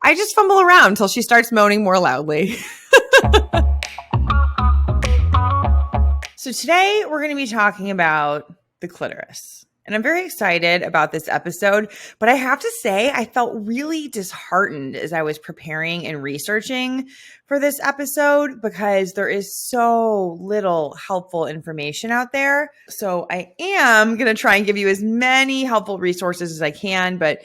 I just fumble around until she starts moaning more loudly. So today we're going to be talking about the clitoris. And I'm very excited about this episode, but I have to say I felt really disheartened as I was preparing and researching for this episode because there is so little helpful information out there. So I am going to try and give you as many helpful resources as I can, but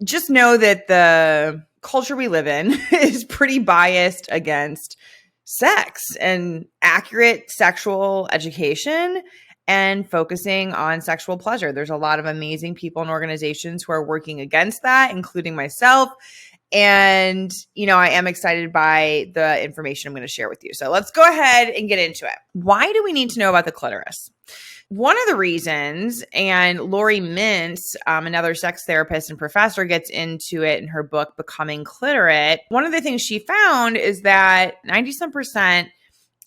just know that the culture we live in is pretty biased against sex and accurate sexual education and focusing on sexual pleasure. There's a lot of amazing people and organizations who are working against that, including myself. And, I am excited by the information I'm going to share with you. So let's go ahead and get into it. Why do we need to know about the clitoris? One of the reasons, and Lori Mintz, another sex therapist and professor, gets into it in her book, Becoming Clitorate. One of the things she found is that 90%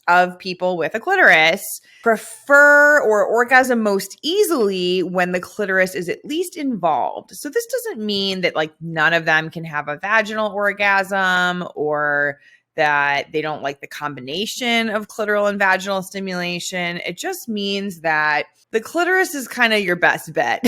of people with a clitoris prefer or orgasm most easily when the clitoris is at least involved. So this doesn't mean that none of them can have a vaginal orgasm or that they don't like the combination of clitoral and vaginal stimulation. It just means that the clitoris is kind of your best bet.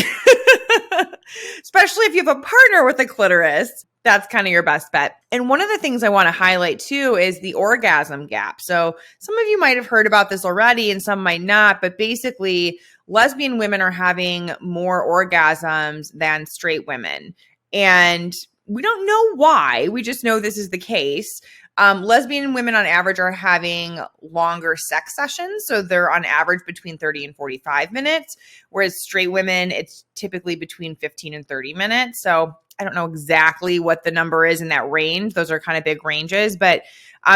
Especially if you have a partner with a clitoris, that's kind of your best bet. And one of the things I want to highlight too is the orgasm gap. So some of you might have heard about this already and some might not, but basically lesbian women are having more orgasms than straight women. And we don't know why. We just know this is the case. Lesbian women on average are having longer sex sessions. So they're on average between 30 and 45 minutes, whereas straight women, it's typically between 15 and 30 minutes. So I don't know exactly what the number is in that range. Those are kind of big ranges, but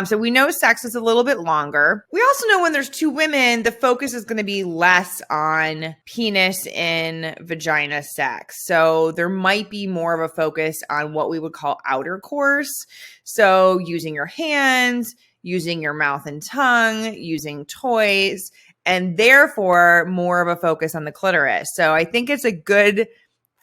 so we know sex is a little bit longer. We also know when there's two women, the focus is going to be less on penis and vagina sex. So there might be more of a focus on what we would call outercourse. So using your hands, using your mouth and tongue, using toys, and therefore more of a focus on the clitoris. So I think it's a good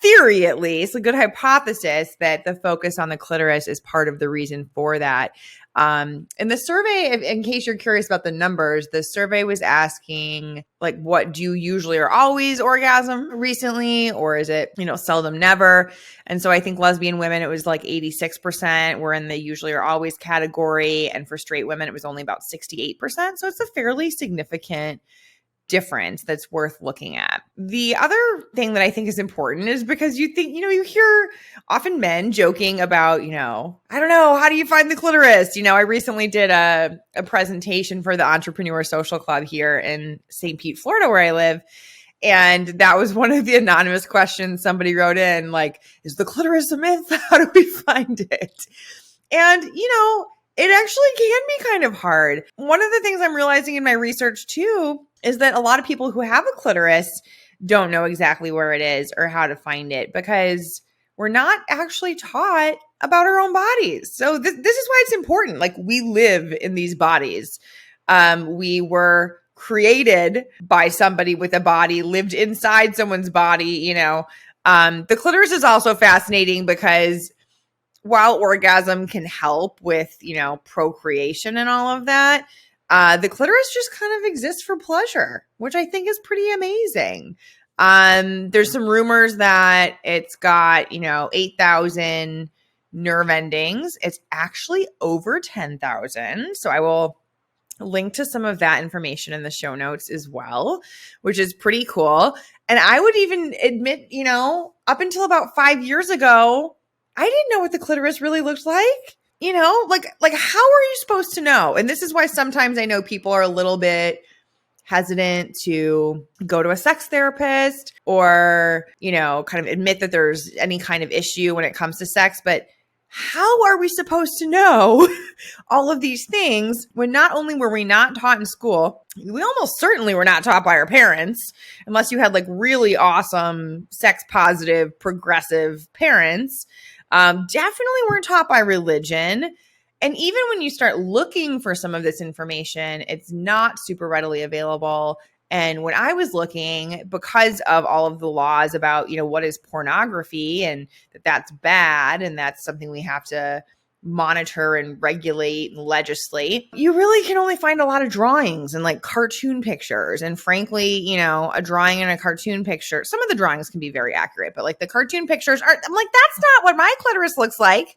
theory, at least, a good hypothesis that the focus on the clitoris is part of the reason for that. And the survey, in case you're curious about the numbers, the survey was asking, what do you usually or always orgasm recently? Or is it, seldom, never? And so I think lesbian women, it was 86% were in the usually or always category. And for straight women, it was only about 68%. So it's a fairly significant difference that's worth looking at. The other thing that I think is important is because you think, you hear often men joking about, I don't know, how do you find the clitoris? I recently did a presentation for the Entrepreneur Social Club here in St. Pete, Florida, where I live. And that was one of the anonymous questions somebody wrote in, is the clitoris a myth? How do we find it? And, it actually can be kind of hard. One of the things I'm realizing in my research too is that a lot of people who have a clitoris don't know exactly where it is or how to find it because we're not actually taught about our own bodies. So this is why it's important. We live in these bodies. We were created by somebody with a body, lived inside someone's body, The clitoris is also fascinating because while orgasm can help with, procreation and all of that, the clitoris just kind of exists for pleasure, which I think is pretty amazing. There's some rumors that it's got, 8,000 nerve endings. It's actually over 10,000. So I will link to some of that information in the show notes as well, which is pretty cool. And I would even admit, up until about 5 years ago, I didn't know what the clitoris really looked like. How are you supposed to know? And this is why sometimes I know people are a little bit hesitant to go to a sex therapist or, kind of admit that there's any kind of issue when it comes to sex. But how are we supposed to know all of these things when not only were we not taught in school, we almost certainly were not taught by our parents, unless you had really awesome, sex positive, progressive parents. Definitely weren't taught by religion. And even when you start looking for some of this information, it's not super readily available. And when I was looking, because of all of the laws about, what is pornography and that's bad and that's something we have to monitor and regulate and legislate, you really can only find a lot of drawings and like cartoon pictures. And frankly, a drawing and a cartoon picture, some of the drawings can be very accurate, but like the cartoon pictures I'm like, that's not what my clitoris looks like.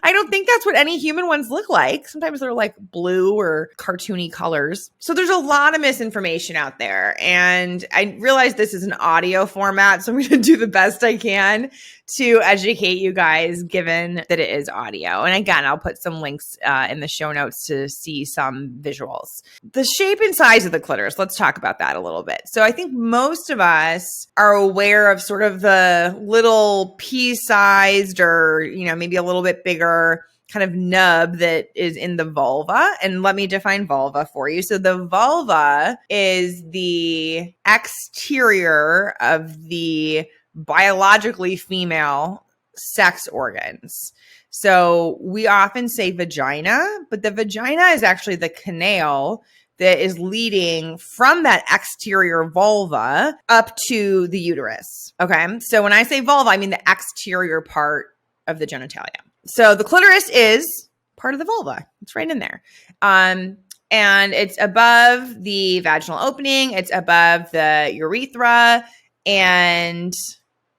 I don't think that's what any human ones look like. Sometimes they're like blue or cartoony colors. So there's a lot of misinformation out there. And I realize this is an audio format, so I'm going to do the best I can to educate you guys, given that it is audio. And again, I'll put some links in the show notes to see some visuals. The shape and size of the clitoris, let's talk about that a little bit. So I think most of us are aware of sort of the little pea-sized or, maybe a little bit bigger kind of nub that is in the vulva. And let me define vulva for you. So the vulva is the exterior of the biologically female sex organs. So we often say vagina, but the vagina is actually the canal that is leading from that exterior vulva up to the uterus. Okay. So when I say vulva, I mean the exterior part of the genitalia. So the clitoris is part of the vulva. It's right in there. And it's above the vaginal opening. It's above the urethra. And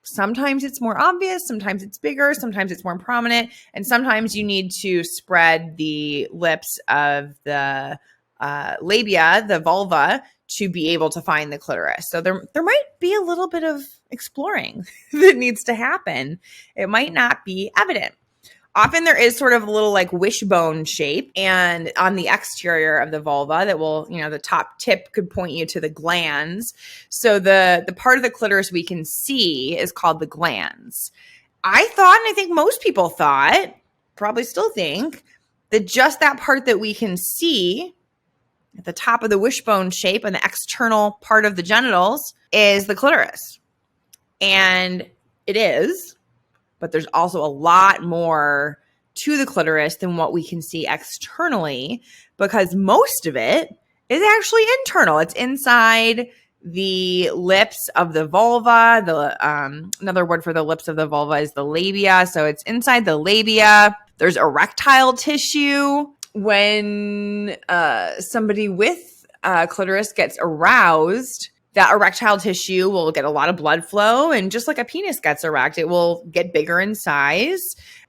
sometimes it's more obvious. Sometimes it's bigger. Sometimes it's more prominent. And sometimes you need to spread the lips of the labia, the vulva, to be able to find the clitoris. So there might be a little bit of exploring that needs to happen. It might not be evident. Often there is sort of a little like wishbone shape and on the exterior of the vulva that will, the top tip could point you to the glands. So the part of the clitoris we can see is called the glands. I thought, and I think most people thought, probably still think, that just that part that we can see at the top of the wishbone shape and the external part of the genitals is the clitoris. And it is, but there's also a lot more to the clitoris than what we can see externally, because most of it is actually internal. It's inside the lips of the vulva. Another word for the lips of the vulva is the labia. So it's inside the labia. There's erectile tissue. When somebody with clitoris gets aroused, that erectile tissue will get a lot of blood flow. And just like a penis gets erect, it will get bigger in size.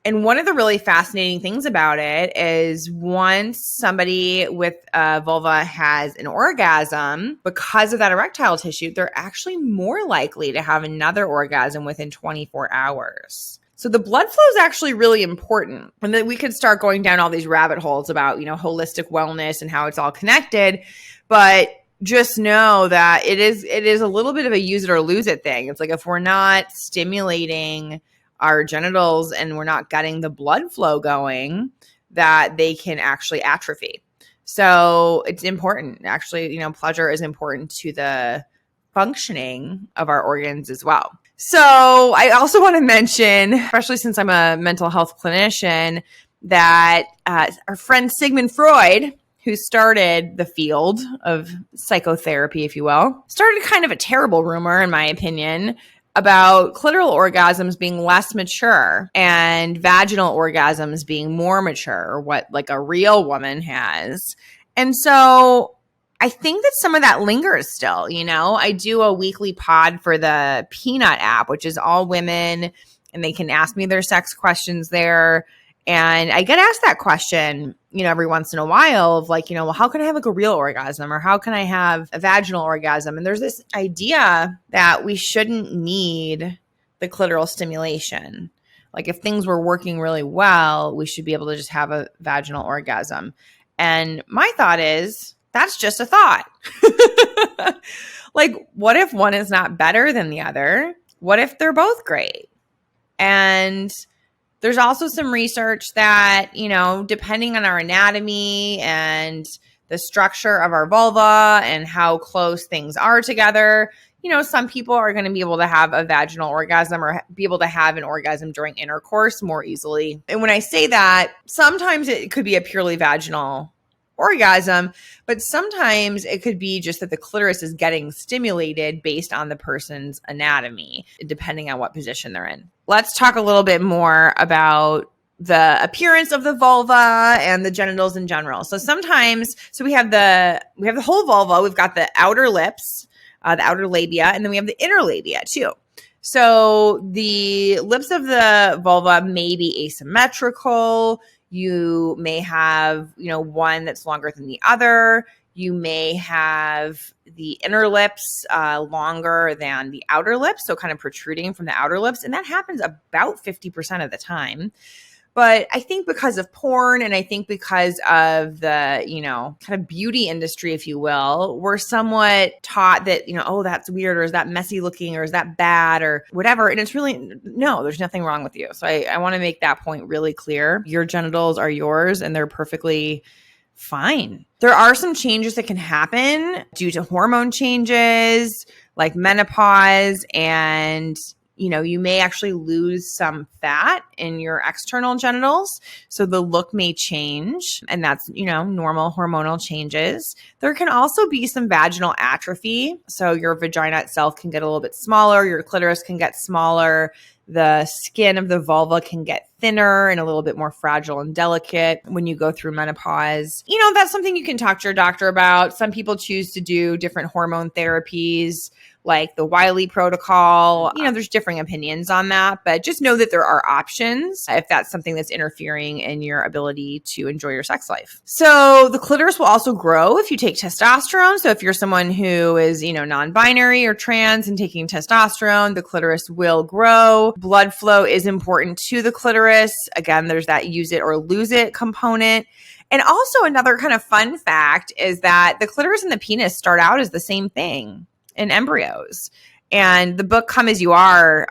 And one of the really fascinating things about it is once somebody with a vulva has an orgasm, because of that erectile tissue, they're actually more likely to have another orgasm within 24 hours. So the blood flow is actually really important. And then we could start going down all these rabbit holes about, holistic wellness and how it's all connected. But just know that it is a little bit of a use it or lose it thing. It's like if we're not stimulating our genitals and we're not getting the blood flow going, that they can actually atrophy. So it's important. Actually, pleasure is important to the functioning of our organs as well. So I also want to mention, especially since I'm a mental health clinician, that our friend Sigmund Freud, who started the field of psychotherapy, if you will, started kind of a terrible rumor, in my opinion, about clitoral orgasms being less mature and vaginal orgasms being more mature, or what like a real woman has. And so I think that some of that lingers still. I do a weekly pod for the Peanut app, which is all women, and they can ask me their sex questions there. And I get asked that question, every once in a while of like, well, how can I have like a real orgasm, or how can I have a vaginal orgasm? And there's this idea that we shouldn't need the clitoral stimulation. Like if things were working really well, we should be able to just have a vaginal orgasm. And my thought is, that's just a thought. Like, what if one is not better than the other? What if they're both great? And there's also some research that, depending on our anatomy and the structure of our vulva and how close things are together, some people are going to be able to have a vaginal orgasm or be able to have an orgasm during intercourse more easily. And when I say that, sometimes it could be a purely vaginal orgasm, but sometimes it could be just that the clitoris is getting stimulated based on the person's anatomy, depending on what position they're in. Let's talk a little bit more about the appearance of the vulva and the genitals in general. So sometimes, we have the whole vulva. We've got the outer lips, the outer labia, and then we have the inner labia too. So the lips of the vulva may be asymmetrical. You may have, one that's longer than the other. You may have the inner lips longer than the outer lips, so kind of protruding from the outer lips. And that happens about 50% of the time. But I think because of porn and I think because of the, kind of beauty industry, if you will, we're somewhat taught that, oh, that's weird, or is that messy looking, or is that bad, or whatever. And it's really, no, there's nothing wrong with you. So I want to make that point really clear. Your genitals are yours and they're perfectly fine. There are some changes that can happen due to hormone changes like menopause, and you may actually lose some fat in your external genitals. So the look may change, and that's, normal hormonal changes. There can also be some vaginal atrophy. So your vagina itself can get a little bit smaller. Your clitoris can get smaller. The skin of the vulva can get thinner and a little bit more fragile and delicate when you go through menopause. That's something you can talk to your doctor about. Some people choose to do different hormone therapies, like the Wiley protocol. There's differing opinions on that, but just know that there are options if that's something that's interfering in your ability to enjoy your sex life. So the clitoris will also grow if you take testosterone. So if you're someone who is, non-binary or trans and taking testosterone, the clitoris will grow. Blood flow is important to the clitoris. Again, there's that use it or lose it component. And also another kind of fun fact is that the clitoris and the penis start out as the same thing in embryos. And the book Come As You Are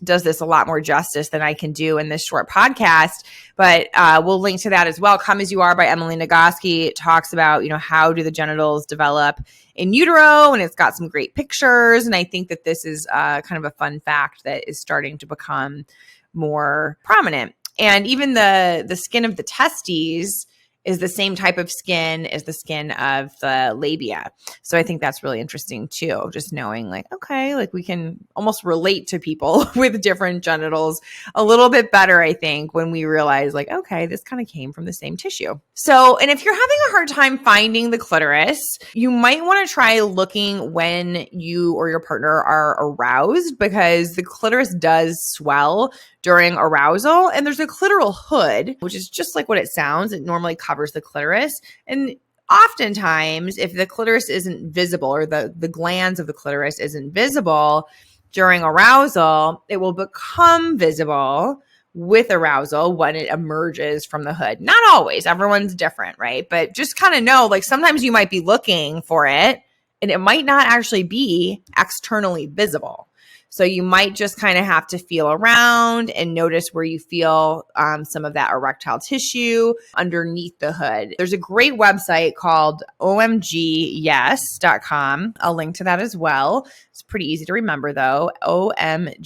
does this a lot more justice than I can do in this short podcast, but we'll link to that as well. Come As You Are by Emily Nagoski talks about, how do the genitals develop in utero, and it's got some great pictures. And I think that this is kind of a fun fact that is starting to become more prominent. And even the skin of the testes is the same type of skin as the skin of the labia. So I think that's really interesting too, just knowing we can almost relate to people with different genitals a little bit better, I think, when we realize this kind of came from the same tissue. So, and if you're having a hard time finding the clitoris, you might want to try looking when you or your partner are aroused, because the clitoris does swell during arousal. And there's a clitoral hood, which is just like what it sounds. It normally covers the clitoris. And oftentimes, if the clitoris isn't visible, or the glands of the clitoris isn't visible during arousal, it will become visible with arousal when it emerges from the hood. Not always. Everyone's different, right? But just kind of know, sometimes you might be looking for it and it might not actually be externally visible. So you might just kind of have to feel around and notice where you feel some of that erectile tissue underneath the hood. There's a great website called omgyes.com. I'll link to that as well. It's pretty easy to remember though, omgyes.com.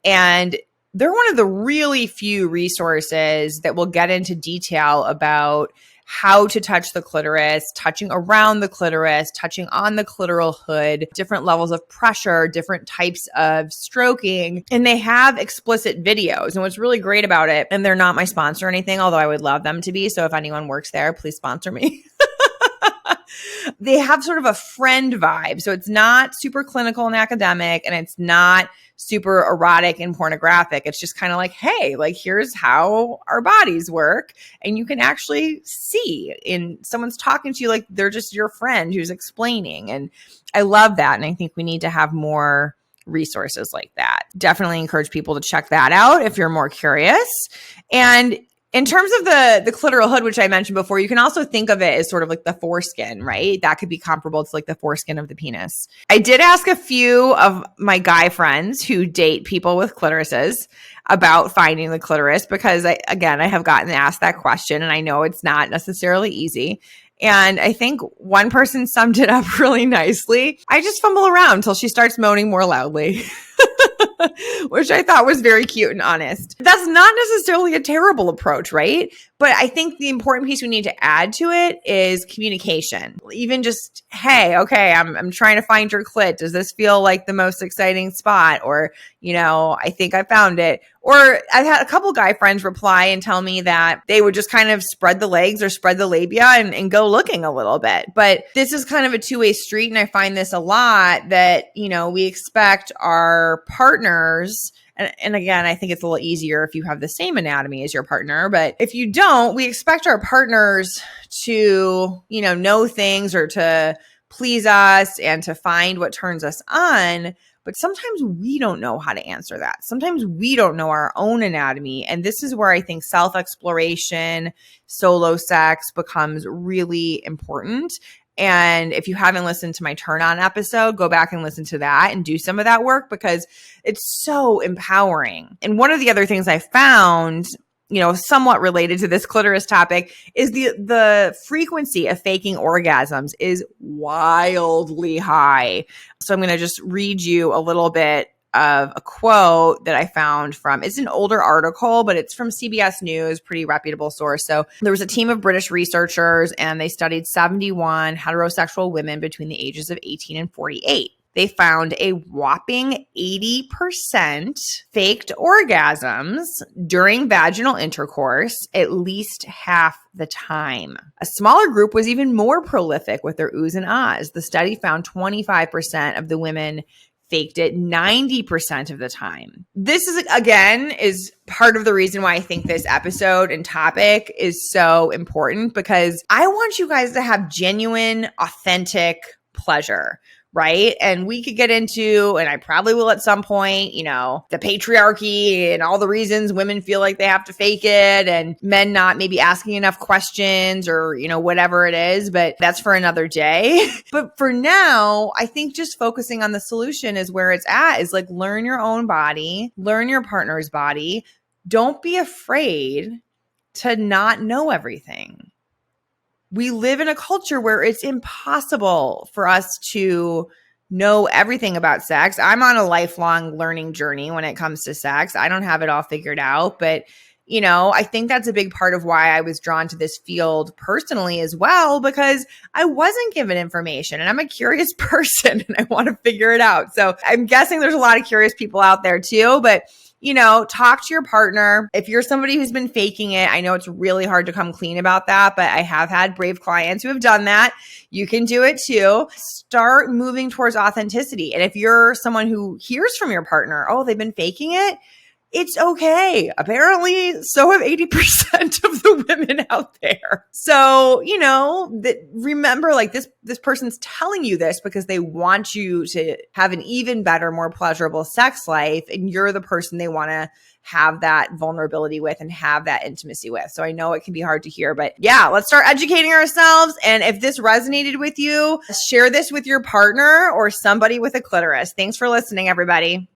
And they're one of the really few resources that will get into detail about how to touch the clitoris, touching around the clitoris, touching on the clitoral hood, different levels of pressure, different types of stroking. And they have explicit videos. And what's really great about it, and they're not my sponsor or anything, although I would love them to be. So if anyone works there, please sponsor me. They have sort of a friend vibe. So it's not super clinical and academic, and it's not super erotic and pornographic. It's just kind of hey, here's how our bodies work. And you can actually see in someone's talking to you they're just your friend who's explaining. And I love that. And I think we need to have more resources like that. Definitely encourage people to check that out if you're more curious. And in terms of the clitoral hood, which I mentioned before, you can also think of it as sort of the foreskin, right? That could be comparable to the foreskin of the penis. I did ask a few of my guy friends who date people with clitorises about finding the clitoris, because I have gotten asked that question, and I know it's not necessarily easy. And I think one person summed it up really nicely. I just fumble around until she starts moaning more loudly. which I thought was very cute and honest. That's not necessarily a terrible approach, right? But I think the important piece we need to add to it is communication. Even just, hey, okay, I'm trying to find your clit. Does this feel like the most exciting spot? Or, I think I found it. Or I've had a couple guy friends reply and tell me that they would just kind of spread the legs or spread the labia and go looking a little bit. But this is kind of a two-way street. And I find this a lot that, we expect our partners. And again, I think it's a little easier if you have the same anatomy as your partner. But if you don't, we expect our partners to, know things or to please us and to find what turns us on. But sometimes we don't know how to answer that. Sometimes we don't know our own anatomy. And this is where I think self-exploration, solo sex becomes really important. And if you haven't listened to my turn on episode, go back and listen to that and do some of that work because it's so empowering. And one of the other things I found, somewhat related to this clitoris topic is the frequency of faking orgasms is wildly high. So I'm going to just read you a little bit of a quote that I found it's an older article, but it's from CBS News, pretty reputable source. So there was a team of British researchers and they studied 71 heterosexual women between the ages of 18 and 48. They found a whopping 80% faked orgasms during vaginal intercourse at least half the time. A smaller group was even more prolific with their oohs and ahs. The study found 25% of the women faked it 90% of the time. This is part of the reason why I think this episode and topic is so important because I want you guys to have genuine, authentic pleasure. Right. And we could get into, and I probably will at some point, the patriarchy and all the reasons women feel like they have to fake it and men not maybe asking enough questions or, whatever it is. But that's for another day. But for now, I think just focusing on the solution is where it's at is like learn your own body, learn your partner's body. Don't be afraid to not know everything. We live in a culture where it's impossible for us to know everything about sex. I'm on a lifelong learning journey when it comes to sex. I don't have it all figured out, but I think that's a big part of why I was drawn to this field personally as well, because I wasn't given information and I'm a curious person and I want to figure it out. So I'm guessing there's a lot of curious people out there too, but talk to your partner. If you're somebody who's been faking it, I know it's really hard to come clean about that, but I have had brave clients who have done that. You can do it too. Start moving towards authenticity. And if you're someone who hears from your partner, oh, they've been faking it, it's okay. Apparently, so have 80% of the women out there. So, remember like this person's telling you this because they want you to have an even better, more pleasurable sex life. And you're the person they want to have that vulnerability with and have that intimacy with. So I know it can be hard to hear, but yeah, let's start educating ourselves. And if this resonated with you, share this with your partner or somebody with a clitoris. Thanks for listening, everybody.